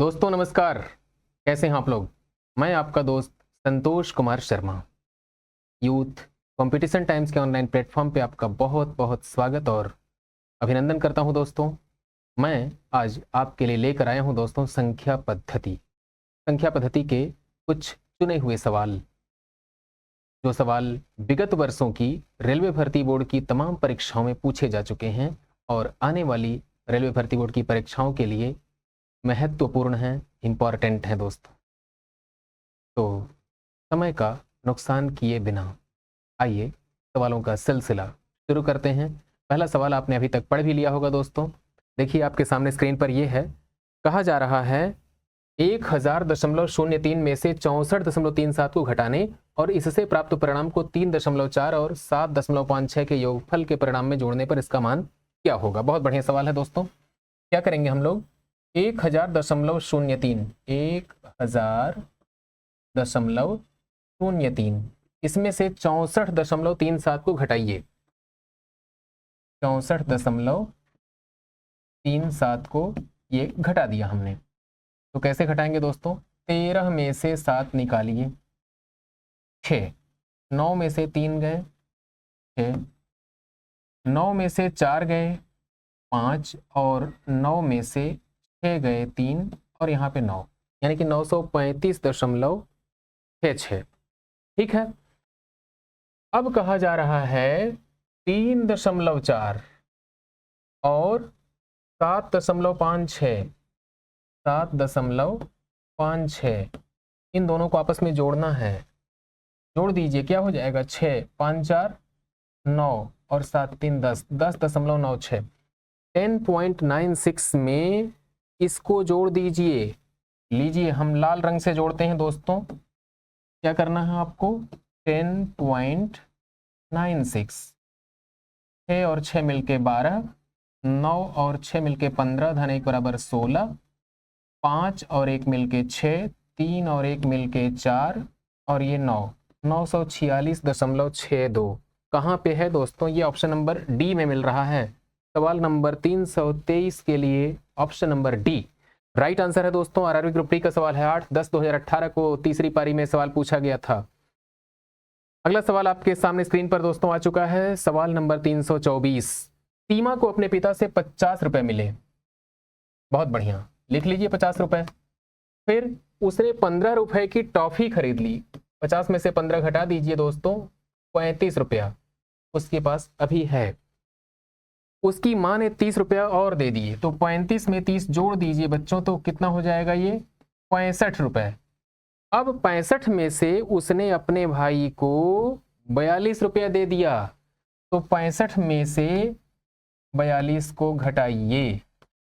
दोस्तों नमस्कार। कैसे हैं आप लोग। मैं आपका दोस्त Santosh Kumar Sharma. Youth competition times के ऑनलाइन प्लेटफॉर्म पे आपका बहुत बहुत स्वागत और अभिनंदन करता हूं। दोस्तों मैं आज आपके लिए लेकर आया हूं दोस्तों संख्या पद्धति के कुछ चुने हुए सवाल, जो सवाल विगत वर्षों की रेलवे भर्ती बोर्ड की तमाम परीक्षाओं में पूछे जा चुके हैं और आने वाली रेलवे भर्ती बोर्ड की परीक्षाओं के लिए महत्वपूर्ण है, इम्पॉर्टेंट है दोस्तों। तो समय का नुकसान किए बिना आइए सवालों का सिलसिला शुरू करते हैं। पहला सवाल आपने अभी तक पढ़ भी लिया होगा दोस्तों। देखिए आपके सामने स्क्रीन पर यह है, कहा जा रहा है 1000.03 में से 64.37 को घटाने और इससे प्राप्त परिणाम को 3.4 और 7.56 के योगफल के परिणाम में जोड़ने पर इसका मान क्या होगा। बहुत बढ़िया सवाल है दोस्तों। क्या करेंगे हम लोग, 1000.03 इसमें से 64.37 को घटाइए। 64.37 को ये घटा दिया हमने, तो कैसे घटाएंगे दोस्तों। 13 में से 7 निकालिए, 6, 9 में से 3 गए 6, 9 में से 4 गए 5 और 9 में से 6 गए 3 और यहाँ पे 9, यानी कि 935.66। ठीक है। अब कहा जा रहा है 3.4 और 7.56 इन दोनों को आपस में जोड़ना है। जोड़ दीजिए, क्या हो जाएगा, 6 5 4 9 और 7 3 10, 10.96। 10.96 में इसको जोड़ दीजिए। लीजिए हम लाल रंग से जोड़ते हैं दोस्तों। क्या करना है आपको, 10.96, 6 और 6 मिलके 12, 9 और 6 मिलके 15, धन 1 बराबर 16, 5 और 1 मिलके 6, 3 और 1 मिलके 4 और ये 9, 946.62। कहाँ पे है दोस्तों, ये ऑप्शन नंबर डी में मिल रहा है। सवाल नंबर 323 के लिए option number D right answer है दोस्तों। आरआरबी ग्रुप डी का सवाल है 8/10/2018 को तीसरी पारी में सवाल पूछा गया था। अगला सवाल आपके सामने स्क्रीन पर दोस्तों आ चुका है। सवाल नंबर 324, सीमा को अपने पिता से 50 रुपए मिले। बहुत बढ़िया, लिख लीजिए 50 रुपए। फिर उसने 15 रुपए की टॉफी खरीद ली। 50 में से 15 घटा दीजिए दोस्तों, 35 रुपया उसके पास अभी है। उसकी माँ ने 30 रुपया और दे दिए, तो 35 में 30 जोड़ दीजिए बच्चों, तो कितना हो जाएगा, ये 65 रुपए। अब 65 में से उसने अपने भाई को 42 रुपया दे दिया, तो 65 में से 42 को घटाइए,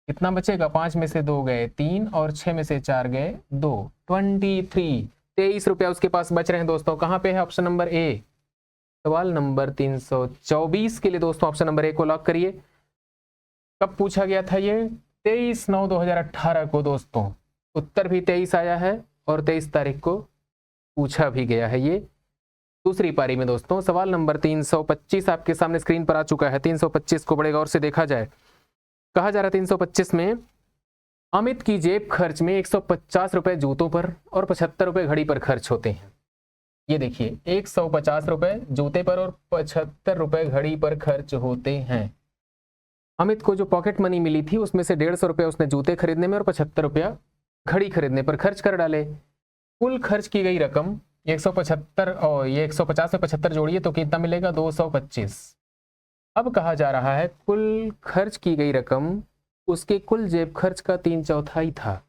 कितना बचेगा, 5 में से 2 गए 3 और 6 में से 4 गए 2, 23 रुपया उसके पास बच रहे हैं दोस्तों। कहाँ पे है, ऑप्शन नंबर ए। सवाल नंबर 324 के लिए दोस्तों ऑप्शन नंबर ए को लॉक करिए। कब पूछा गया था ये, 23/9/2018 को दोस्तों। उत्तर भी 23 आया है और 23 तारीख को पूछा भी गया है ये दूसरी पारी में दोस्तों। सवाल नंबर 325 आपके सामने स्क्रीन पर आ चुका है। 325 को बड़े गौर से देखा जाए। कहा जा रहा है 325 में अमित की जेब खर्च में 150 रुपए जूतों पर और 75 रुपए घड़ी पर खर्च होते हैं। ये देखिए 150 रुपए जूते पर और 75 रुपए घड़ी पर खर्च होते हैं। अमित को जो पॉकेट मनी मिली थी उसमें से 150 रुपया उसने जूते खरीदने में और 75 रुपया घड़ी खरीदने पर खर्च कर डाले। कुल खर्च की गई रकम 175 और ये 150 में 75 जोड़िए तो कितना मिलेगा, 225। अब कहा जा रहा है कुल खर्च की गई रकम उसके कुल जेब खर्च का 3/4 था।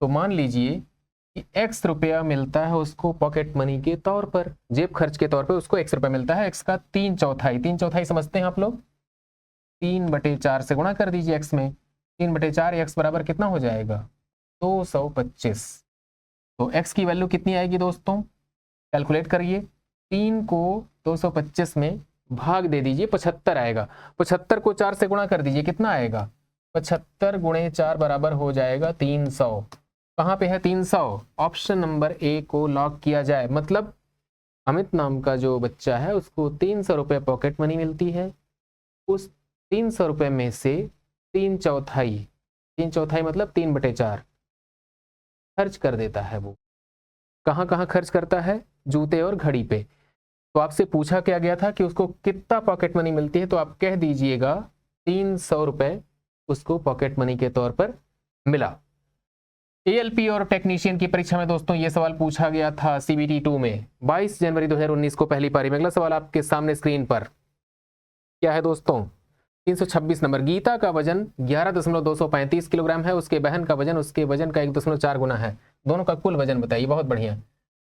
तो मान लीजिए कि x रुपया मिलता है उसको पॉकेट मनी के तौर पर, जेब खर्च के तौर पर उसको x रुपया मिलता है। x का 3/4, 3/4 समझते हैं आप लोग, 3/4 से गुणा कर दीजिए x में, 3/4 x बराबर कितना हो जाएगा, 225। तो x की वैल्यू कितनी आएगी दोस्तों, कैलकुलेट करिए। 3 को 225 में भाग दे दीजिए, 75 आएगा। 75 को 4 से गुणा कर दीजिए, कितना आएगा, 75 गुणे 4 बराबर हो जाएगा 300। कहाँ पे है 300, ऑप्शन नंबर ए को लॉक किया जाए। मतलब अमित नाम का जो बच्चा है उसको 300 रुपये पॉकेट मनी मिलती है। उस 300 रुपये में से 3/4 मतलब 3/4 खर्च कर देता है। वो कहाँ कहाँ खर्च करता है? जूते और घड़ी पे। तो आपसे पूछा क्या गया था कि उसको कितना पॉकेट मनी मिलती है, तो आप कह दीजिएगा 300 रुपए उसको पॉकेट मनी के तौर पर मिला। एएलपी और टेक्नीशियन की परीक्षा में दोस्तों ये सवाल पूछा गया था सीबीटी 2 में 22 जनवरी 2019 को पहली पारी में। अगला सवाल आपके सामने स्क्रीन पर क्या है दोस्तों? 326 नंबर। गीता का वजन 11.235 किलोग्राम है, उसके बहन का वजन उसके वजन का 1.4 गुना है। दोनों का कुल वजन बताइए। बहुत बढ़िया।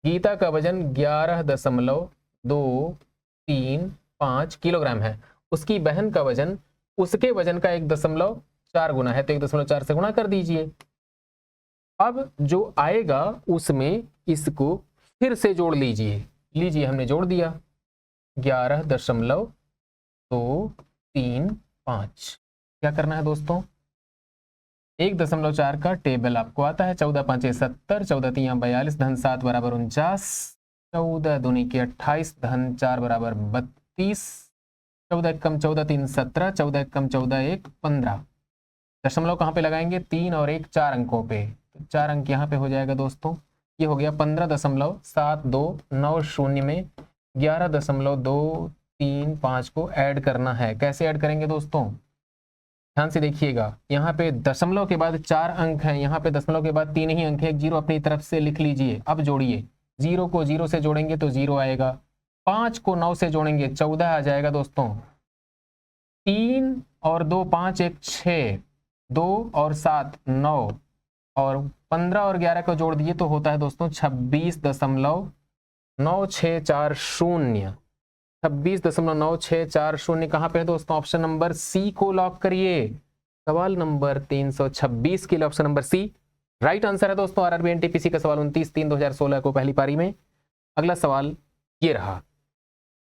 गीता का वजन 11.235 किलोग्राम है, उसकी बहन का वजन उसके वजन का 1.4 गुना है, तो 1.4 से गुणा कर दीजिए। अब जो आएगा उसमें इसको फिर से जोड़ लीजिए। लीजिए, हमने जोड़ दिया 11.235। क्या करना है दोस्तों? 1.4 का टेबल आपको आता है। 14 5 70, 14 3 42, धन 7 बराबर 49, 14 दूनी के 28, धन 4 बराबर 32, 14 कम 14 3 17, 14 कम 14 1 15। दशमलव कहाँ पे लगाएंगे? 3 और 1 4 अंकों पे, तो 4 अंक यहाँ पे हो जाएगा दोस्तों। ये हो गया 15.729 में 11.235 को ऐड करना है। कैसे ऐड करेंगे दोस्तों? ध्यान से देखिएगा। यहाँ पे दशमलव के बाद 4 अंक हैं, यहाँ पे दशमलव के बाद 3 ही अंक है। एक जीरो अपनी तरफ से लिख लीजिए। अब जोड़िए। 0 को 0 से जोड़ेंगे तो 0 आएगा। 5 को 9 से जोड़ेंगे 14 आ जाएगा दोस्तों। 3 और 2 5 1 6, 2 और 7 9, और 15 और 11 को जोड़ दिए तो होता है दोस्तों 26.9640। 26.9640 कहाँ पे है दोस्तों? ऑप्शन नंबर सी को लॉक करिए। सवाल नंबर 326 के लिए option number C right answer है दोस्तों। आरआरबी एनटीपीसी का सवाल 29/3/2016 को पहली पारी में। अगला सवाल ये रहा।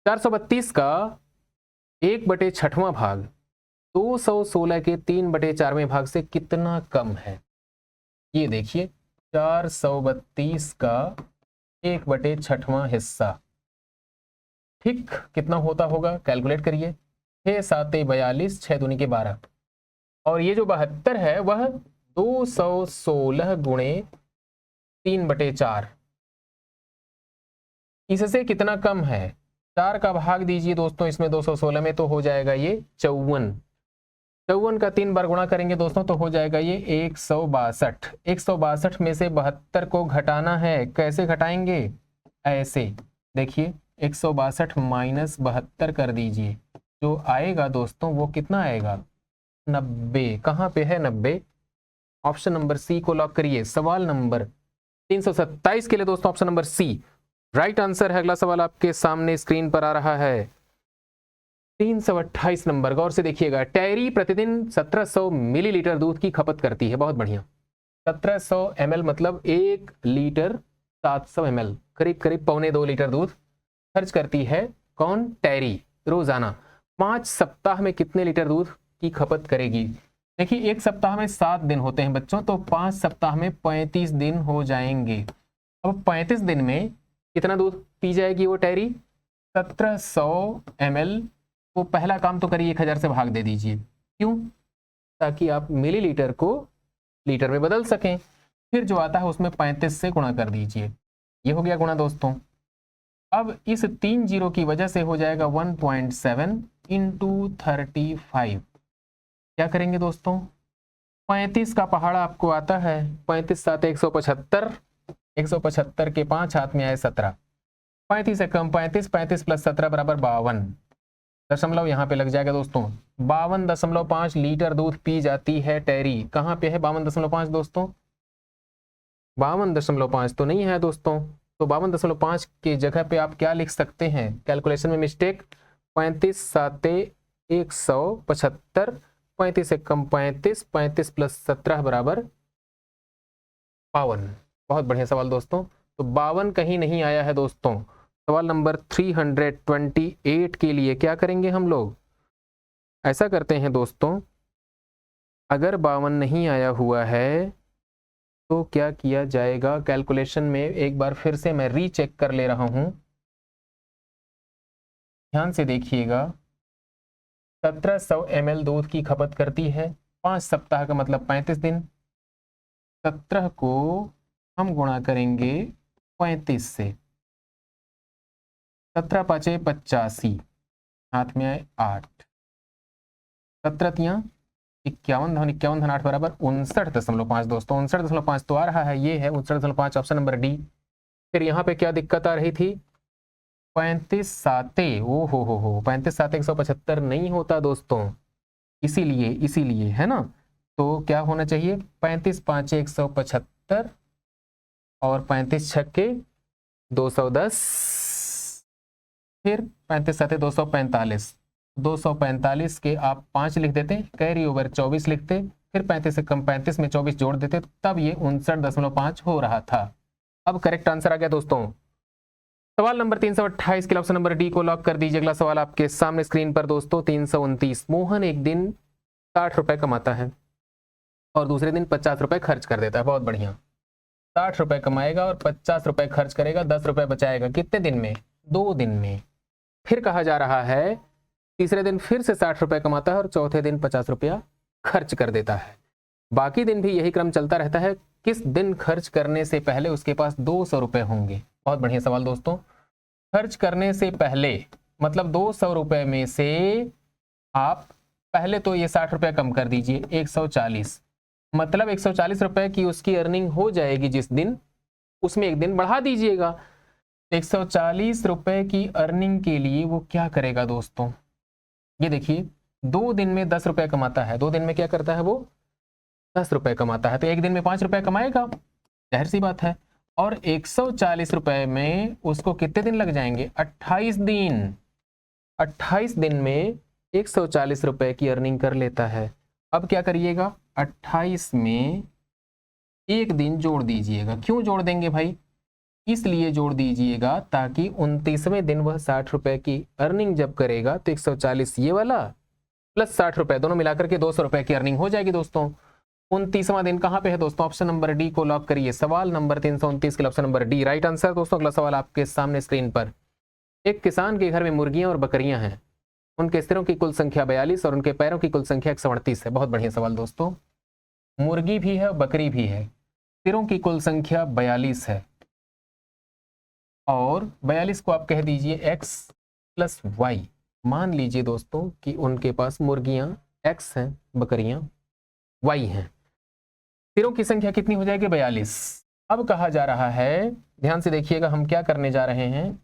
432 का 1/6वां भाग 216 के 3/4वें भाग से कितना कम है? ये देखिए, 432 का 1/6वां हिस्सा ठीक कितना होता होगा? कैलकुलेट करिए। 6 7 42, 6 दूनी के 12, और ये जो 72 है वह 216 गुणे 3/4, इससे कितना कम है? 4 का भाग दीजिए दोस्तों इसमें 216 में, तो हो जाएगा ये 54। 54 का 3 बार गुणा करेंगे दोस्तों तो हो जाएगा ये 162। 162 में से 72 को घटाना है। कैसे घटाएंगे? ऐसे देखिए, 162 माइनस 72 कर दीजिए। जो आएगा दोस्तों वो कितना आएगा? 90। कहाँ पे है 90? ऑप्शन नंबर सी को लॉक करिए। सवाल नंबर 327 के लिए दोस्तों option number C right answer है। अगला सवाल आपके सामने स्क्रीन पर आ रहा है। 328 नंबर। गौर से देखिएगा। टैरी प्रतिदिन 1700 मिलीलीटर दूध की खपत करती है। बहुत बढ़िया। 1700 ml मतलब 1 लीटर 700 ml, करीब करीब 1.25 लीटर दूध खर्च करती है। कौन? टैरी। रोजाना 5 सप्ताह में कितने लीटर दूध की खपत करेगी? देखिए, एक सप्ताह में 7 दिन होते हैं बच्चों, तो 5 सप्ताह में 35 दिन हो जाएंगे। अब 35 दिन में कितना दूध पी जाएगी वो टैरी? 1700 ml को पहला काम तो करिए 1000 से भाग दे दीजिए। क्यों? ताकि आप मिलीलीटर को लीटर में बदल सकें। फिर जो आता है उसमें 35 से गुणा कर दीजिए। ये हो गया गुणा दोस्तों। अब इस 3 जीरो की वजह से हो जाएगा 1.7 इंटू 35। क्या करेंगे दोस्तों? 35 का पहाड़ा आपको आता है। 35 7 175, 175 के 5 हाथ में आए 17, 35 से कम 35, 35 प्लस 17 बराबर 52। दशमलव यहाँ पे लग जाएगा दोस्तों। 52.5 लीटर दूध पी जाती है टैरी। कहाँ पे है 52.5 दोस्तों? 52.5 तो नहीं है दोस्तों। तो 52.5 की जगह पे आप क्या लिख सकते हैं? कैलकुलेशन में मिस्टेक। 35 7 175, 35 से कम 35, 35 प्लस 17 बराबर 52। बहुत बढ़िया सवाल दोस्तों। तो 52 कहीं नहीं आया है दोस्तों। सवाल नंबर 328 के लिए क्या करेंगे हम लोग? ऐसा करते हैं दोस्तों, अगर 52 नहीं आया हुआ है तो क्या किया जाएगा? कैलकुलेशन में एक बार फिर से मैं रीचेक कर ले रहा हूं। ध्यान से देखिएगा। 1700 ml दूध की खपत करती है। 5 सप्ताह का मतलब 35 दिन। 17 को हम गुणा करेंगे 35 से। 17 पाँचे 85, हाथ में आए 8, 17 तियां 51 धन 51 धन 8 बराबर 59.5 दोस्तों। 59.5 तो आ रहा है, ये है 59.5 ऑप्शन नंबर डी। फिर यहाँ पे क्या दिक्कत आ रही थी, 35 साते, ओ हो 35 साते 175 नहीं होता दोस्तों, इसीलिए है ना। तो क्या होना चाहिए, 35 पाँचे 175 और 35 छक्के 210, फिर 35 साते 245, 245 के आप 5 लिख देते, कैरी ओवर 24 लिखते, फिर 35 से कम 35 में 24 जोड़ देते, तब ये 59.5 हो रहा था। अब करेक्ट आंसर आ गया दोस्तों। सवाल नंबर 328 के ऑप्शन नंबर डी को लॉक कर दीजिए। अगला सवाल आपके सामने स्क्रीन पर दोस्तों 329। मोहन एक दिन 60 रुपए कमाता है और दूसरे दिन 50 रुपए खर्च कर देता है। बहुत बढ़िया, 60 रुपए कमाएगा और 50 रुपए खर्च करेगा, 10 रुपए बचाएगा। कितने दिन में, 2 दिन में। फिर कहा जा रहा है तीसरे दिन फिर से 60 रुपए कमाता है और चौथे दिन 50 रुपया खर्च कर देता है। बाकी दिन भी यही क्रम चलता रहता है। किस दिन खर्च करने से पहले उसके पास 200 रुपए होंगे। बहुत बढ़िया सवाल दोस्तों। खर्च करने से पहले मतलब 200 रुपए में से आप पहले तो ये 60 रुपए कम कर दीजिए, 140, मतलब 140 रुपए की उसकी अर्निंग हो जाएगी जिस दिन, उसमें एक दिन बढ़ा दीजिएगा। 140 रुपए की अर्निंग के लिए वो क्या करेगा दोस्तों, ये देखिए 2 दिन में 10 रुपए कमाता है। 2 दिन में क्या करता है, वो 10 रुपए कमाता है, तो एक दिन में 5 रुपए कमाएगा, जाहिर सी बात है। और 140 रुपए में उसको कितने दिन लग जाएंगे, 28 दिन। 28 दिन में 140 रुपए की अर्निंग कर लेता है। अब क्या करिएगा, 28 में एक दिन जोड़ दीजिएगा। क्यों जोड़ देंगे भाई, इसलिए जोड़ दीजिएगा ताकि 29वें दिन वह 60 रुपए की अर्निंग जब करेगा तो 140 ये वाला प्लस 60 रुपए दोनों मिलाकर के 200 रुपए की अर्निंग हो जाएगी दोस्तों। 29वां दिन कहां पे है दोस्तों, ऑप्शन नंबर डी को लॉक करिए। सवाल नंबर 329 के option number D right answer दोस्तों। अगला सवाल आपके सामने स्क्रीन पर। एक किसान के घर में मुर्गियां और बकरियां हैं, उनके सिरों की कुल संख्या 42 और उनके पैरों की कुल संख्या 138 है। बहुत बढ़िया सवाल दोस्तों। मुर्गी भी है बकरी भी है, सिरों की कुल संख्या 42 है और 42 को आप कह दीजिए x प्लस वाई। मान लीजिए दोस्तों कि उनके पास मुर्गियां x हैं, बकरियां y हैं। सिरों की संख्या कितनी हो जाएगी, 42। अब कहा जा रहा है, ध्यान से देखिएगा, हम क्या करने जा रहे हैं,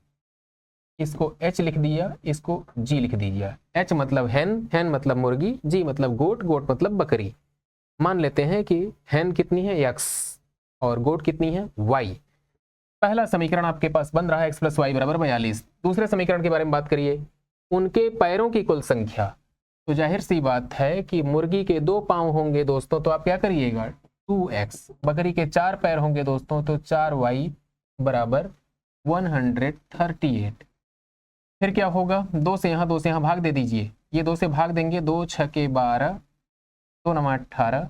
इसको h लिख दिया, इसको g लिख दीजिए। h मतलब हैन, हैन मतलब मुर्गी, g मतलब गोट, गोट मतलब बकरी। मान लेते हैं कि हैन कितनी है x और गोट कितनी है y। पहला समीकरण आपके पास बन रहा है x प्लस वाई बराबर 42। दूसरे समीकरण के बारे में बात करिए, उनके पैरों की कुल संख्या। तो जाहिर सी बात है कि मुर्गी के 2 पांव होंगे दोस्तों, तो आप क्या करिएगा 2x। बकरी के 4 पैर होंगे दोस्तों, तो 4y बराबर 138। फिर क्या होगा, 2 से यहाँ भाग दे दीजिए। ये 2 से भाग देंगे, 2 छके 12, 2 नमा 18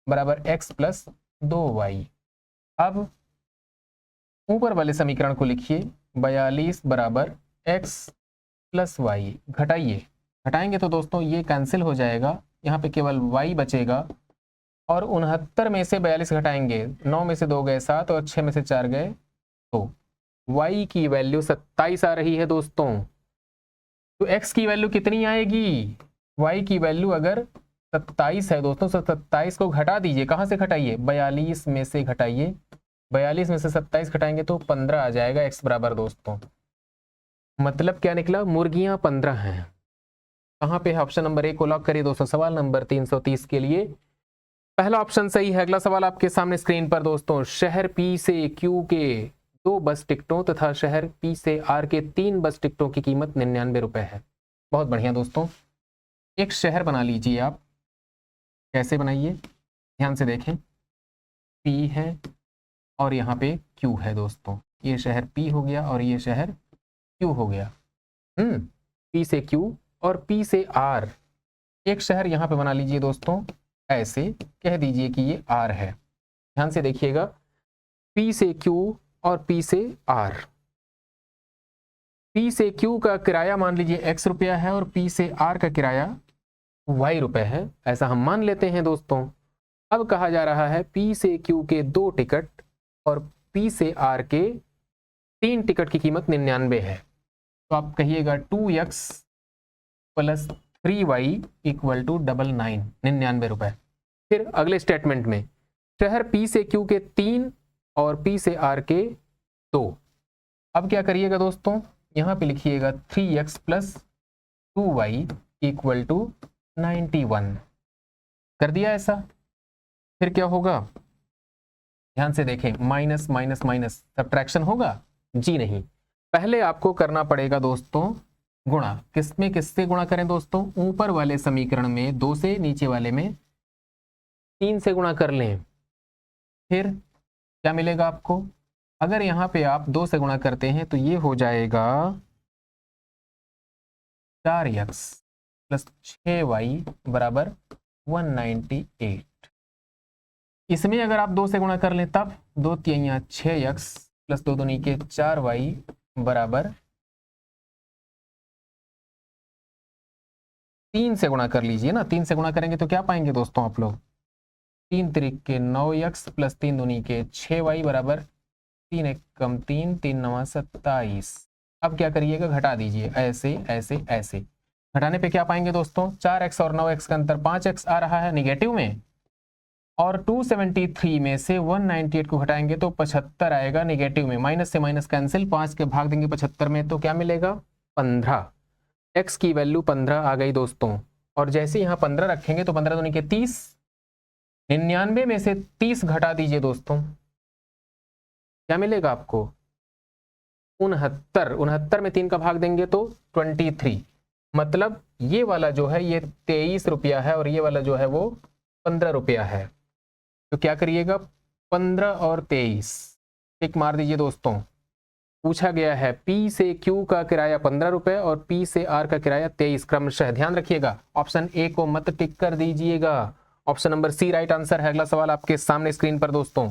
बराबर x प्लस 2y। अब ऊपर वाले समीकरण को लिखिए, 42 बराबर x प्लस वाई। घटाइए, घटाएंगे तो दोस्तों ये कैंसिल हो जाएगा, यहाँ पे केवल y बचेगा। और 69 में से 42 घटाएंगे, 9 में से 2 गए 7 और 6 में से 4 गए 2। y की वैल्यू 27 आ रही है दोस्तों। तो x की वैल्यू कितनी आएगी, y की वैल्यू अगर 27 है दोस्तों, 27 को घटा दीजिए। कहाँ से घटाइए, 42 में से घटाइए। 42 में से 27 घटाएंगे तो 15 आ जाएगा x बराबर दोस्तों। मतलब क्या निकला, मुर्गियां 15 हैं। कहाँ पे है, ऑप्शन नंबर ए को लॉक करिए दोस्तों। सवाल नंबर 330 के लिए पहला ऑप्शन सही है। अगला सवाल आपके सामने स्क्रीन पर दोस्तों। शहर पी से क्यू के 2 बस टिकटों तथा शहर पी से आर के 3 बस टिकटों की कीमत 99 रुपए है। बहुत बढ़िया दोस्तों। एक शहर बना लीजिए आप। कैसे बनाइए, ध्यान से देखें। पी है और यहाँ पे क्यू है दोस्तों। ये शहर पी हो गया और ये शहर क्यू हो गया। पी से क्यू और पी से आर। एक शहर यहाँ पे बना लीजिए दोस्तों, ऐसे कह दीजिए कि ये आर है। ध्यान से देखिएगा, पी से क्यू और पी से आर। पी से क्यू का किराया मान लीजिए x रुपया है और पी से आर का किराया y रुपए है, ऐसा हम मान लेते हैं दोस्तों। अब कहा जा रहा है पी से क्यू के 2 टिकट और P से R के 3 टिकट की कीमत 99 है, तो आप कहिएगा 2x plus 3y equal to 99 रुपए। फिर अगले स्टेटमेंट में शहर P से Q के 3 और P से R के 2। अब क्या करिएगा दोस्तों, यहाँ पे लिखिएगा 3x plus 2y equal to 91। कर दिया ऐसा। फिर क्या होगा, ध्यान से देखें, माइनस माइनस माइनस सब्ट्रैक्शन होगा? जी नहीं, पहले आपको करना पड़ेगा दोस्तों गुणा। किसमें किससे गुणा करें दोस्तों? ऊपर वाले समीकरण में 2 से, नीचे वाले में 3 से गुणा कर लें। फिर क्या मिलेगा आपको? अगर यहाँ पे आप 2 से गुणा करते हैं तो ये हो जाएगा 4x प्लस 6y बराबर 198। इसमें अगर आप 2 से गुणा कर लें तब 2 तियां 6x प्लस 2 दूनी के 4y बराबर 3 से गुणा कर लीजिए ना। 3 से गुणा करेंगे तो क्या पाएंगे दोस्तों आप लोग? 3 त्रिक के 9x प्लस 3 दूनी के 6y बराबर 3 एक कम 3, 3 9 27। अब क्या करिएगा, घटा दीजिए, ऐसे ऐसे ऐसे। घटाने पे क्या पाएंगे दोस्तों? 4x और 9x का अंतर 5x आ रहा है निगेटिव में, और 273 में से 198 को घटाएंगे तो 75 आएगा निगेटिव में। माइनस से माइनस कैंसिल, 5 के भाग देंगे 75 में तो क्या मिलेगा? 15। x की वैल्यू 15 आ गई दोस्तों। और जैसे यहाँ 15 रखेंगे तो 15 दूनी के 30, 99 में से 30 घटा दीजिए दोस्तों, क्या मिलेगा आपको? 69। 69 में 3 का भाग देंगे तो 23। मतलब ये वाला जो है ये 23 रुपया है और ये वाला जो है वो 15 रुपया है। तो क्या करिएगा, 15 और 23 टिक मार दीजिए दोस्तों। पूछा गया है P से Q का किराया 15 रुपए और P से R का किराया 23 क्रमशः। ध्यान रखिएगा, ऑप्शन ए को मत टिक कर दीजिएगा। Option number C right answer है। अगला सवाल आपके सामने स्क्रीन पर दोस्तों।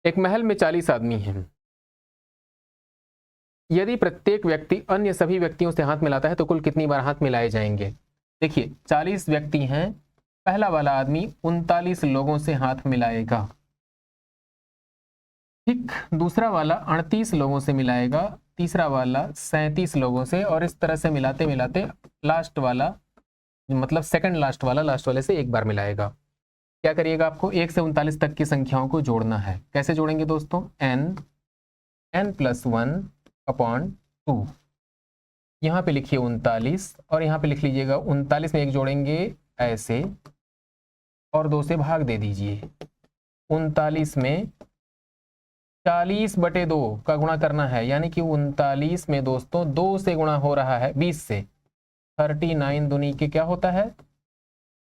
एक महल में 40 आदमी हैं। यदि प्रत्येक व्यक्ति अन्य सभी व्यक्तियों से हाथ मिलाता है तो कुल कितनी बार हाथ मिलाए जाएंगे? देखिए 40 व्यक्ति हैं, पहला वाला आदमी 39 लोगों से हाथ मिलाएगा, ठीक। दूसरा वाला 38 लोगों से मिलाएगा, तीसरा वाला 37 लोगों से, और इस तरह से मिलाते मिलाते लास्ट वाला, मतलब सेकंड लास्ट वाला लास्ट वाले से एक बार मिलाएगा। क्या करिएगा, आपको 1 से 39 तक की संख्याओं को जोड़ना है। कैसे जोड़ेंगे दोस्तों? n plus 1 upon 2। यहाँ पे लिखिए 39 और यहाँ पे लिख लीजिएगा 39 में 1 जोड़ेंगे ऐसे और 2 से भाग दे दीजिए। 39 में 40/2 का गुणा करना है, यानी कि 39 में दोस्तों 2 से गुणा हो रहा है 20 से। 39 दूनी के क्या होता है?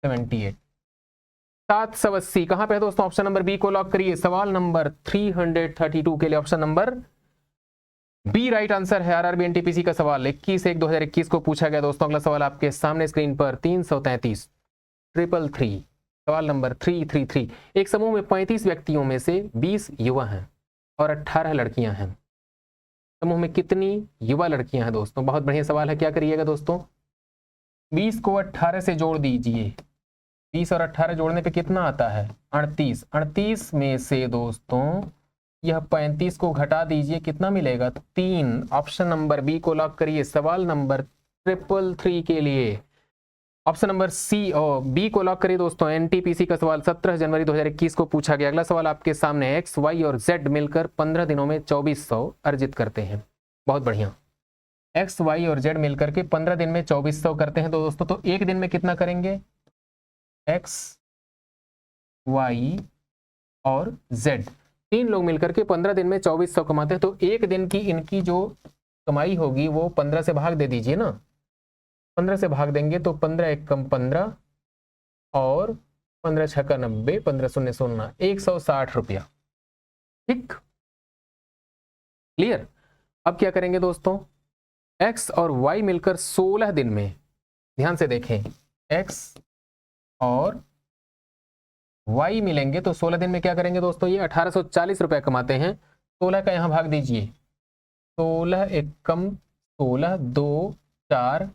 78। 780 कहां पे है दोस्तों? ऑप्शन नंबर बी को लॉक करिए। सवाल नंबर 332 के लिए option number B right answer है। आरआरबी एनटीपीसी का सवाल 21/1/2021 को पूछा गया दोस्तों। अगला सवाल आपके सामने स्क्रीन पर 333 333 सवाल नंबर 333। एक समूह में 35 व्यक्तियों में से 20 युवा हैं और 18 लड़कियां हैं। समूह में कितनी युवा लड़कियां हैं दोस्तों? बहुत बढ़िया सवाल है। क्या करिएगा दोस्तों, 20 को 18 से जोड़ दीजिए। 20 और 18 जोड़ने पे कितना आता है? 38। 38 में से दोस्तों यह 35 को घटा दीजिए, कितना मिलेगा? 3। ऑप्शन नंबर बी को लॉक करिए। सवाल नंबर 333 के लिए ऑप्शन नंबर सी और बी को लॉक करिए दोस्तों। एनटीपीसी का सवाल 17 जनवरी 2021 को पूछा गया। अगला सवाल आपके सामने है। एक्स, वाई और जेड मिलकर 15 दिनों में 2400 अर्जित करते हैं। बहुत बढ़िया। एक्स, वाई और जेड मिलकर के 15 दिन में 2400 करते हैं तो दोस्तों, तो एक दिन में कितना करेंगे? एक्स, वाई और जेड 3 लोग मिलकर के 15 दिन में 2400 कमाते हैं, तो एक दिन की इनकी जो कमाई होगी वो 15 से भाग दे दीजिए ना। 15 से भाग देंगे तो 15 एक कम 15 और 15 छक्का 90, 15 शून्य 0, 160 रुपया, ठीक। क्लियर। अब क्या करेंगे दोस्तों, x और y मिलकर 16 दिन में, ध्यान से देखें, x और y मिलेंगे तो 16 दिन में क्या करेंगे दोस्तों, ये 1840 रुपया कमाते हैं। 16 का यहां भाग दीजिए, 16 एक कम 16, 2 4,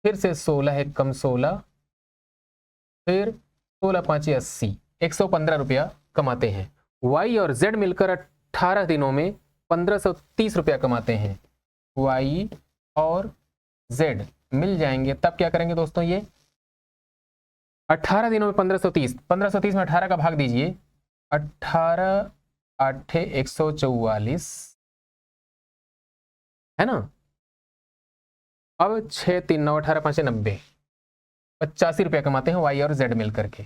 फिर से 16 एक कम 16, फिर 16 5 80, 115 रुपया कमाते हैं। वाई और जेड मिलकर 18 दिनों में 1530 रुपया कमाते हैं, वाई और जेड मिल जाएंगे, तब क्या करेंगे दोस्तों, ये 18 दिनों में 1530 में 18 का भाग दीजिए, 18 8 144 है ना। अब 6 3 9 18 5 90, 85 रुपया कमाते हैं वाई और जेड मिल करके।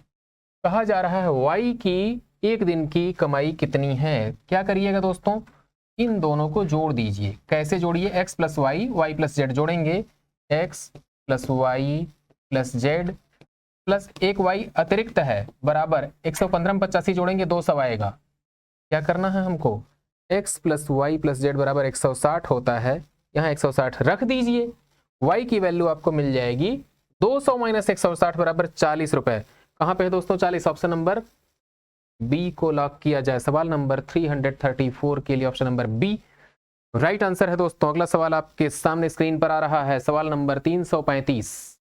कहा जा रहा है वाई की एक दिन की कमाई कितनी है। क्या करिएगा दोस्तों, इन दोनों को जोड़ दीजिए। कैसे जोड़िए, x plus y, y plus z जोड़ेंगे, x plus Y plus z plus एक वाई अतिरिक्त है बराबर 115 में 85 जोड़ेंगे 200 आएगा। क्या करना है हमको, X plus Y plus Z बराबर 160 होता है, यहाँ 160 रख दीजिए, वाई की वैल्यू आपको मिल जाएगी 200 माइनस 160 बराबर 40 रुपए। कहाँ पे है दोस्तों 40, ऑप्शन नंबर बी को लॉक किया जाए। सवाल नंबर 334 के लिए option number B right answer है दोस्तों। अगला सवाल आपके सामने स्क्रीन पर आ रहा है, सवाल नंबर 335।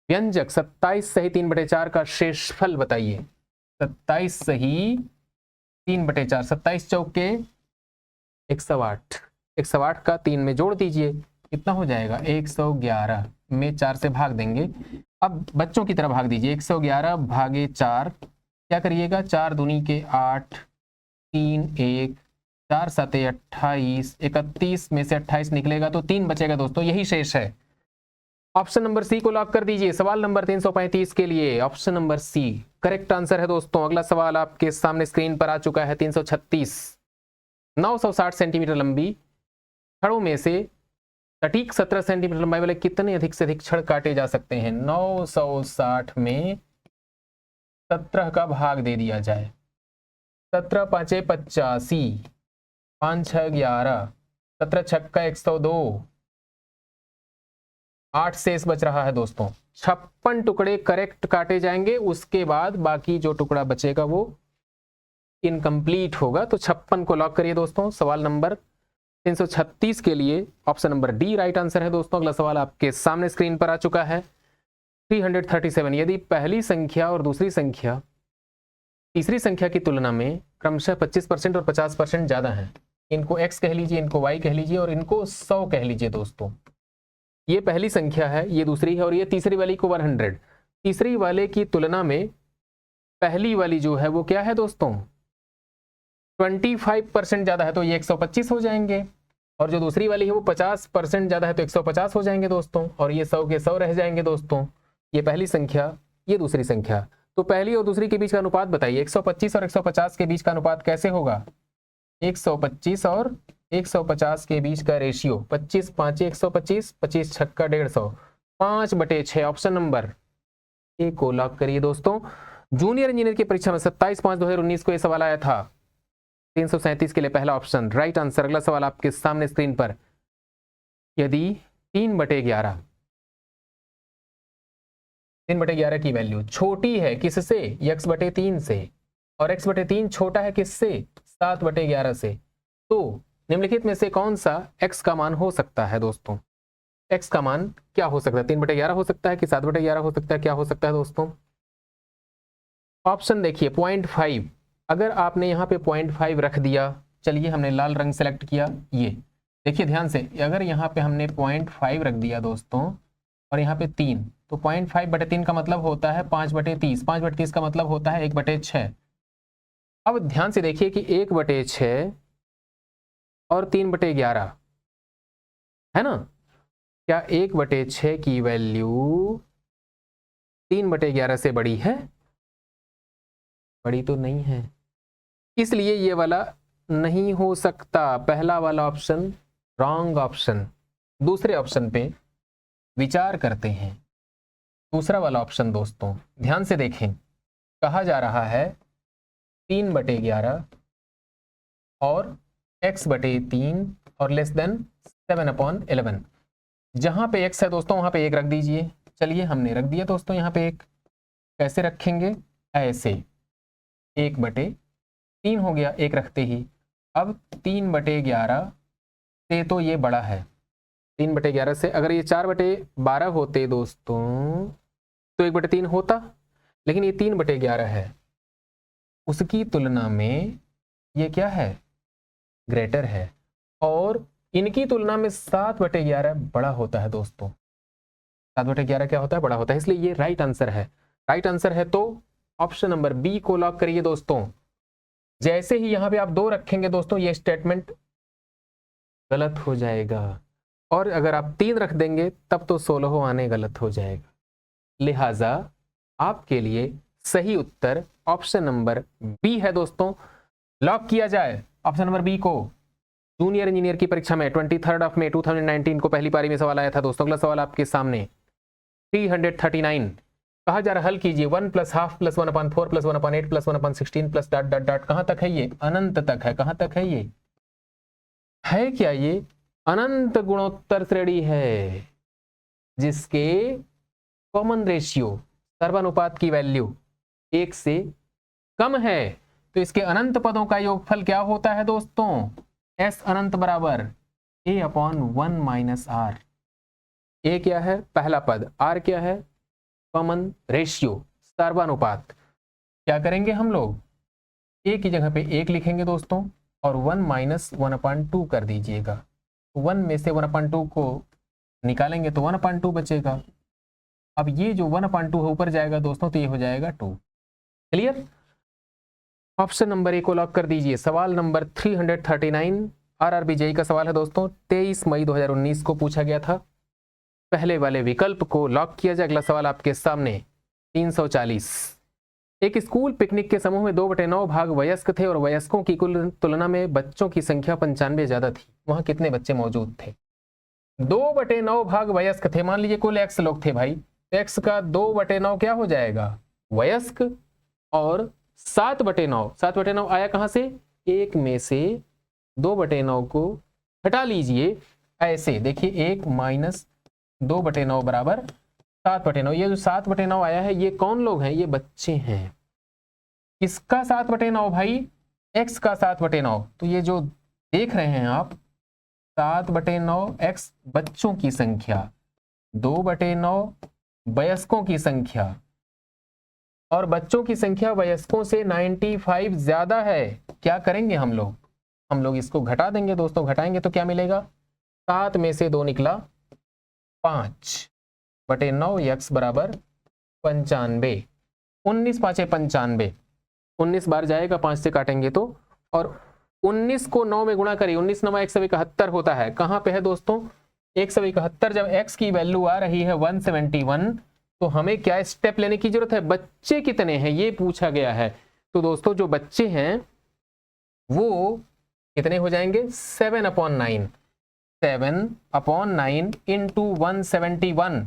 व्यंजक 27 सही 3/4 का शेषफल बताइए। 27 सही 3/4, 27 चौके 108, 108 का 3 में जोड़ दीजिए, कितना हो जाएगा 111 में 4 से भाग देंगे। अब बच्चों की तरह भाग दीजिए, 111 भागे 4, क्या करिएगा 4 दूनी के 8, 3 1, 4 7 28, 31 में से 28 निकलेगा तो 3 बचेगा दोस्तों, यही शेष है। ऑप्शन नंबर सी को लॉक कर दीजिए। सवाल नंबर 335 के लिए option number C correct answer है दोस्तों। अगला सवाल आपके सामने स्क्रीन पर आ चुका है 336। 960 सेंटीमीटर लंबी छड़ों में से सटीक 17 सेंटीमीटर लंबाई वाले कितने अधिक से अधिक छड़ काटे जा सकते हैं। 960 में 17 का भाग दे दिया जाए, 17 5 85, 5 6 11, 17 छक्का 102, 8 शेष बच रहा है दोस्तों। 56 टुकड़े करेक्ट काटे जाएंगे, उसके बाद बाकी जो टुकड़ा बचेगा वो इनकम्प्लीट होगा। तो 56 को लॉक करिए दोस्तों। सवाल नंबर 336 के लिए option number D right answer है दोस्तों। अगला सवाल आपके सामने स्क्रीन पर आ चुका है 337। यदि पहली संख्या और दूसरी संख्या तीसरी संख्या की तुलना में क्रमशः 25% और 50% ज्यादा है, इनको x कह लीजिए, इनको y कह लीजिए और इनको 100 कह लीजिए दोस्तों। ये पहली संख्या है, ये दूसरी है और ये तीसरी वाली को 100। तीसरी वाले की तुलना में पहली वाली जो है वो क्या है दोस्तों 25% ज्यादा है, तो ये 125 हो जाएंगे, और जो दूसरी वाली है वो 50% ज्यादा है तो 150 हो जाएंगे दोस्तों, और ये 100 के 100 रह जाएंगे दोस्तों। ये पहली संख्या, ये दूसरी संख्या। तो पहली और दूसरी के बीच का अनुपात बताइए। 125 और 150 के बीच का अनुपात कैसे होगा, 125 और 150 के बीच का रेशियो 25 5 125, 25 छक्का 150, 5/6। ऑप्शन नंबर ए को लॉक करिए दोस्तों। जूनियर इंजीनियर की परीक्षा में 27/5/2019 को यह सवाल आया था। 337 के लिए पहला ऑप्शन राइट आंसर। अगला सवाल आपके सामने स्क्रीन पर, यदि 3/11 की वैल्यू छोटी है किससे, x/3 से, और x/3 छोटा है किससे, 7/11 से, तो निम्नलिखित में से कौन सा x का मान हो सकता है दोस्तों। x का मान क्या हो सकता है, 3/11 हो सकता है कि 7/11 हो सकता है, क्या हो सकता है दोस्तों। ऑप्शन देखिए 0.5, अगर आपने यहाँ पे 0.5 रख दिया, चलिए हमने लाल रंग सेलेक्ट किया, ये देखिए ध्यान से, अगर यहाँ पे हमने 0.5 रख दिया दोस्तों और यहाँ पे 3, तो 0.5/3 का मतलब होता है 5/30, 5/30 का मतलब होता है 1/6। अब ध्यान से देखिए कि 1/6 और 3/11 है ना, क्या 1/6 की वैल्यू 3/11 से बड़ी है, बड़ी तो नहीं है, इसलिए ये वाला नहीं हो सकता। पहला वाला ऑप्शन रॉन्ग ऑप्शन। दूसरे ऑप्शन पे विचार करते हैं। दूसरा वाला ऑप्शन दोस्तों ध्यान से देखें, कहा जा रहा है 3/11 और x/3 और लेस देन 7/11। जहां पे x है दोस्तों वहां पे 1 रख दीजिए। चलिए हमने रख दिया दोस्तों यहाँ पे 1। कैसे रखेंगे, ऐसे 1/3 हो गया 1 रखते ही। अब 3/11 से तो ये बड़ा है, 3/11 से अगर ये 4/12 होते दोस्तों तो 1/3 होता, लेकिन ये 3/11 है, उसकी तुलना में ये क्या है, ग्रेटर है, और इनकी तुलना में 7/11 बड़ा होता है दोस्तों। 7/11 क्या होता है, बड़ा होता है, इसलिए ये राइट आंसर है। राइट आंसर है तो ऑप्शन नंबर बी को लॉक करिए दोस्तों। जैसे ही यहां पे आप 2 रखेंगे दोस्तों, ये स्टेटमेंट गलत हो जाएगा, और अगर आप 3 रख देंगे तब तो 16 आने गलत हो जाएगा। लिहाजा आपके लिए सही उत्तर ऑप्शन नंबर बी है दोस्तों। लॉक किया जाए ऑप्शन नंबर बी को। जूनियर इंजीनियर की परीक्षा में 23 मई 2019 को पहली पारी में सवाल आया था दोस्तों। अगला सवाल आपके सामने 339 कहा जा रहा, हल कीजिए 1 + ½ + 1/4 + 1/8 + 1/16 प्लस डॉट डॉट डॉट। कहां तक है ये, अनंत तक है। कहां तक है ये, है क्या ये अनंत गुणोत्तर श्रेणी है, जिसके कॉमन रेशियो सर्वानुपात की वैल्यू 1 से कम है। तो इसके अनंत पदों का योगफल क्या होता है दोस्तों, S अनंत बराबर A/1 - R। ए क्या है, पहला पद, आर क्या है, कॉमन रेशियो सर्वानुपात। क्या करेंगे हम लोग, ए की जगह पे 1 लिखेंगे दोस्तों, और 1 - 1/2 कर दीजिएगा। 1 में से 1/2 को निकालेंगे तो 1/2 बचेगा। अब ये जो 1/2 है ऊपर जाएगा दोस्तों, तो ये हो जाएगा 2। क्लियर। ऑप्शन नंबर ए को लॉक कर दीजिए। सवाल नंबर 339 आरआरबी जेईई का सवाल है दोस्तों, 23 मई 2019 को पूछा गया था। पहले वाले विकल्प को लॉक किया जाए। अगला सवाल आपके सामने 340। एक स्कूल पिकनिक के समूह में 2/9 भाग वयस्क थे और वयस्कों की कुल तुलना में बच्चों की संख्या 95 ज्यादा थी। वहां कितने बच्चे मौजूद थे, 2/9 भाग वयस्क थे। मान लीजिए कुल x लोग थे भाई, तो x का 2/9 क्या हो जाएगा, वयस्क, और 7/9 आया कहां से, 1 में से 2/9 को हटा लीजिए। ऐसे देखिए 1 - 2/9 बराबर 7/9। ये जो 7/9 आया है, ये कौन लोग हैं, ये बच्चे हैं। किसका 7/9 भाई, x का 7/9। तो ये जो देख रहे हैं आप 7/9 x बच्चों की संख्या, 2/9 वयस्कों की संख्या, और बच्चों की संख्या वयस्कों से 95 ज्यादा है। क्या करेंगे हम लोग इसको घटा देंगे दोस्तों। घटाएंगे तो क्या मिलेगा, 7 में से 2 निकला 5/9 x बराबर 95। 19 × 5 = 95। 19 बार जाएगा, 5 से काटेंगे तो, और 19 को 9 में गुणा करिए। 19 × 9 = 171 होता है। कहां पे है दोस्तों, 171। जब x की वैल्यू आ रही है 171, तो हमें क्या स्टेप लेने की जरूरत है, बच्चे कितने हैं ये पूछा गया है। तो दोस्तों जो बच्चे हैं वो कितने हो जाएंगे, 7/9। 7/9 इंटू 171,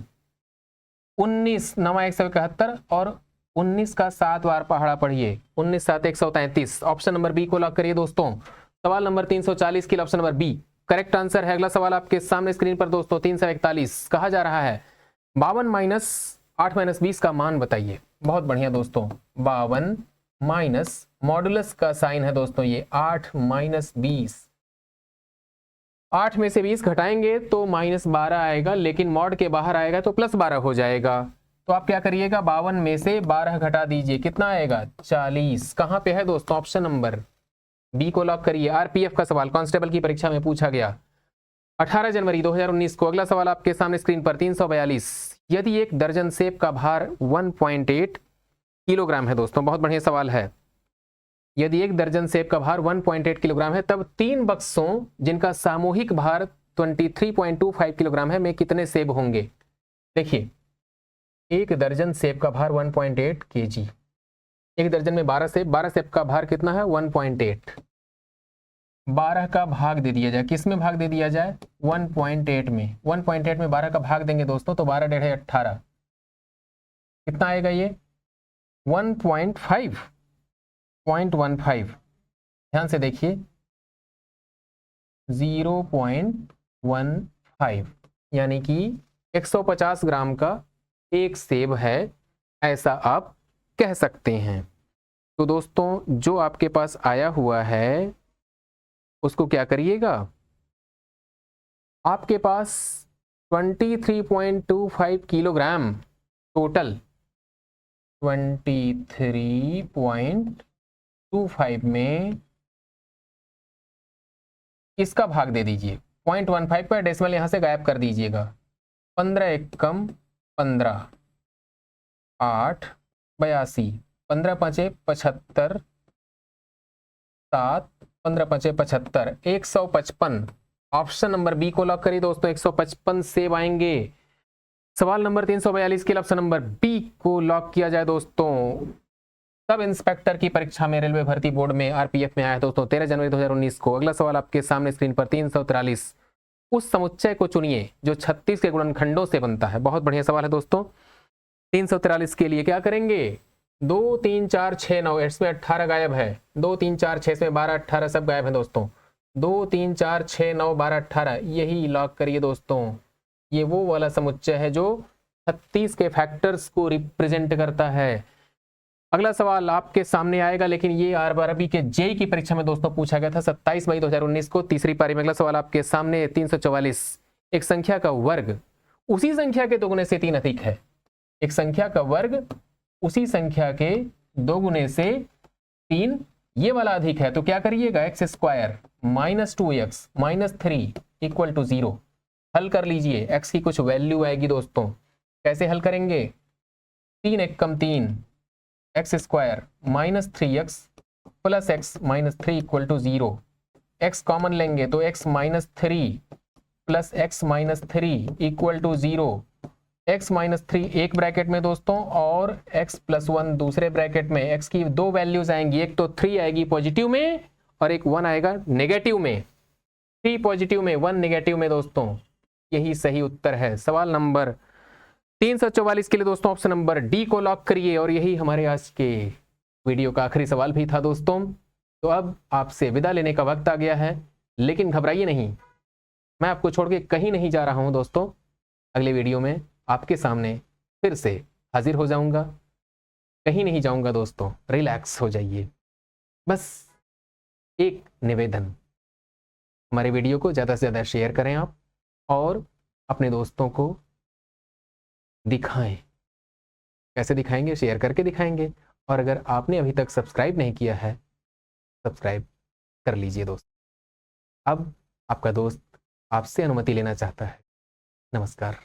19 × 9 = 171, और 19 का 7 बार पहाड़ा पढ़िए, 19 × 7 = 133। ऑप्शन नंबर बी को लॉक करिए दोस्तों। सवाल नंबर 340 के लिए option number B correct answer है। अगला सवाल आपके सामने स्क्रीन पर दोस्तों 341 कहा जा रहा है 52 - 8 - 20 का मान बताइए। बहुत बढ़िया दोस्तों, 52 माइनस मॉडुलस का साइन है दोस्तों, ये 8 - 20। 8 में से 20 घटाएंगे तो -12 आएगा, लेकिन मॉड के बाहर आएगा तो +12 हो जाएगा। तो आप क्या करिएगा, 52 में से 12 घटा दीजिए, कितना आएगा, 40। कहां पे है दोस्तों, ऑप्शन नंबर बी को लॉक करिए। आरपीएफ का सवाल कांस्टेबल की परीक्षा में पूछा गया 18 जनवरी 2019 को। अगला सवाल आपके सामने स्क्रीन पर 342। यदि एक दर्जन सेब का भार 1.8 किलोग्राम है दोस्तों, बहुत बढ़िया सवाल है। यदि एक दर्जन सेब का भार 1.8 किलोग्राम है, तब 3 बक्सों जिनका सामूहिक भार 23.25 किलोग्राम है में कितने सेब होंगे। देखिए एक दर्जन सेब का भार 1.8 केजी, एक दर्जन में 12 सेब, 12 सेब का भार कितना है 1.8। 12 का भाग दे दिया जाए, किस में भाग दे दिया जाए, 1.8 में। 1.8 में 12 का भाग देंगे दोस्तों तो 12 × 18 = 18। कितना आएगा ये 1.5, 0.15। ध्यान से देखिए 0.15, यानी कि 150 ग्राम का एक सेब है, ऐसा आप कह सकते हैं। तो दोस्तों जो आपके पास आया हुआ है उसको क्या करिएगा, आपके पास 23.25 किलोग्राम टोटल, 23.25 में इसका भाग दे दीजिए 0.15 का डेसिमल यहाँ से गायब कर दीजिएगा। 15 एकम 15, 8 82, 15 5 75, 7 15 5 75, 155। ऑप्शन नंबर बी को लॉक करिए दोस्तों, 155 सेब आएंगे। सवाल नंबर 342 के लिए ऑप्शन नंबर बी को लॉक किया जाए दोस्तों। सब इंस्पेक्टर की परीक्षा में रेलवे भर्ती बोर्ड में आरपीएफ में आया है दोस्तों 13 जनवरी 2019 को। अगला सवाल आपके सामने स्क्रीन पर 343। उस समुच्चय को चुनिए जो 36 के गुणनखंडों से बनता है। बहुत बढ़िया सवाल है दोस्तों। 343 के लिए क्या करेंगे, 2 3 4 6 9, इसमें 18 गायब है। 2 3 4 6 में 12 18 सब गायब है दोस्तों। 2 3 4 6 9 12 18 यही लॉक करिए दोस्तों। ये वो वाला समुच्चय है जो 36 के फैक्टर्स को रिप्रेजेंट करता है। अगला सवाल आपके सामने आएगा, लेकिन ये आरआरबी के जेई की परीक्षा में दोस्तों पूछा गया था 27 मई 2019 को, तीसरी पारी में। अगला सवाल आपके सामने 344। एक संख्या का वर्ग उसी संख्या के दोगुने से 3 अधिक है। एक संख्या का वर्ग उसी संख्या के दोगुने से 3 ये वाला अधिक है, तो क्या करिएगा, X square minus 2x minus 3 equal to 0। हल कर लीजिए, x की कुछ वैल्यू आएगी दोस्तों। कैसे हल करेंगे, 3 एकम 3, X square minus 3x plus X minus 3 equal to 0। x common लेंगे तो x minus 3 plus X minus 3 equal to 0। x minus 3 एक ब्रैकेट में दोस्तों और x प्लस 1 दूसरे ब्रैकेट में। x की दो वैल्यूज आएंगी, एक तो 3 आएगी पॉजिटिव में और एक 1 आएगा नेगेटिव में। 3 पॉजिटिव में 1 नेगेटिव में दोस्तों, यही सही उत्तर है। सवाल नंबर 344 के लिए दोस्तों ऑप्शन नंबर डी को लॉक करिए। और यही हमारे आज के वीडियो का आखिरी सवाल भी था दोस्तों। तो अब आपसे विदा लेने का वक्त आ गया है, लेकिन घबराइए नहीं, मैं आपको छोड़ के कहीं नहीं जा रहा हूं दोस्तों। अगले वीडियो में आपके सामने फिर से हाजिर हो जाऊंगा। कहीं नहीं जाऊंगा दोस्तों, रिलैक्स हो जाइए। बस एक निवेदन, हमारे वीडियो को ज़्यादा से ज़्यादा शेयर करें आप और अपने दोस्तों को दिखाएं। कैसे दिखाएंगे, शेयर करके दिखाएंगे। और अगर आपने अभी तक सब्सक्राइब नहीं किया है, सब्सक्राइब कर लीजिए दोस्त। अब आपका दोस्त आपसे अनुमति लेना चाहता है। नमस्कार।